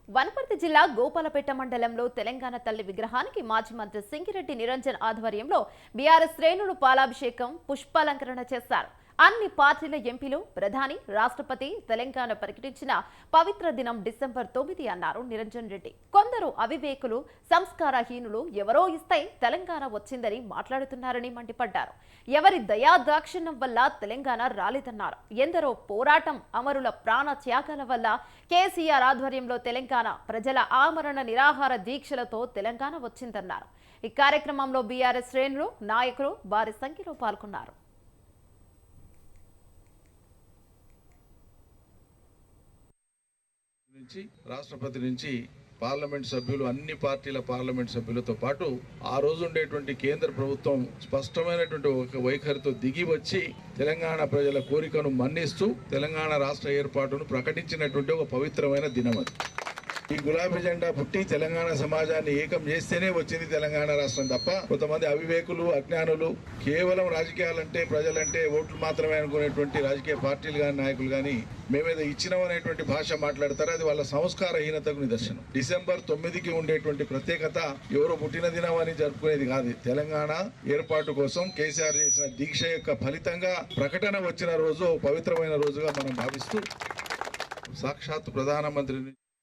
వనపర్తి జిల్లా గోపాలపేట మండలంలో తెలంగాణ తల్లి విగ్రహానికి మాజీ మంత్రి సింగిరెడ్డి నిరంజన్ ఆధ్వర్యంలో బీఆర్ఎస్ శ్రేణులు పాలాభిషేకం పుష్పాలంకరణ చేశారు. అన్ని పార్టీల ఎంపీలు, ప్రధాని, రాష్ట్రపతి తెలంగాణ ప్రకటించిన పవిత్ర దినం డిసెంబర్ 9 అన్నారు నిరంజన్ రెడ్డి. కొందరు అవివేకులు, సంస్కారహీనులు ఎవరో ఇస్తే తెలంగాణ వచ్చిందని మాట్లాడుతున్నారని మండిపడ్డారు. ఎవరి దయా దాక్షిణ్యం వల్ల తెలంగాణ రాలేదన్నారు. ఎందరో పోరాటం, అమరుల ప్రాణ త్యాగాల వల్ల కేసీఆర్ ఆధ్వర్యంలో తెలంగాణ ప్రజల ఆమరణ నిరాహార దీక్షలతో తెలంగాణ వచ్చిందన్నారు. ఈ కార్యక్రమంలో బీఆర్ఎస్ శ్రేణులు, నాయకులు భారీ సంఖ్యలో పాల్గొన్నారు. రాష్ట్రపతి నుంచి పార్లమెంట్ సభ్యులు, అన్ని పార్టీల పార్లమెంట్ సభ్యులతో పాటు ఆ రోజు ఉండేటువంటి కేంద్ర ప్రభుత్వం స్పష్టమైనటువంటి ఒక వైఖరితో దిగి వచ్చి తెలంగాణ ప్రజల కోరికను మన్నిస్తూ తెలంగాణ రాష్ట్ర ఏర్పాటును ప్రకటించినటువంటి ఒక పవిత్రమైన దినం అది. ఈ గులాబీ జెండా పుట్టి తెలంగాణ సమాజాన్ని ఏకం చేస్తేనే వచ్చింది తెలంగాణ రాష్ట్రం తప్ప కొంతమంది అవివేకులు, అజ్ఞానులు కేవలం రాజకీయాలంటే, ప్రజలంటే ఓట్లు మాత్రమే అనుకునేటువంటి రాజకీయ పార్టీలు కానీ, నాయకులు కానీ మేమేదో ఇచ్చినాం అనేటువంటి భాష మాట్లాడతారు. అది వాళ్ళ సంస్కారహీనతకు నిదర్శనం. డిసెంబర్ 9కి ఉండేటువంటి ప్రత్యేకత ఎవరో పుట్టిన దినం అని జరుపుకునేది కాదు. తెలంగాణ ఏర్పాటు కోసం కేసీఆర్ చేసిన దీక్ష యొక్క ఫలితంగా ప్రకటన వచ్చిన రోజు పవిత్రమైన రోజుగా మనం భావిస్తూ సాక్షాత్ ప్రధానమంత్రి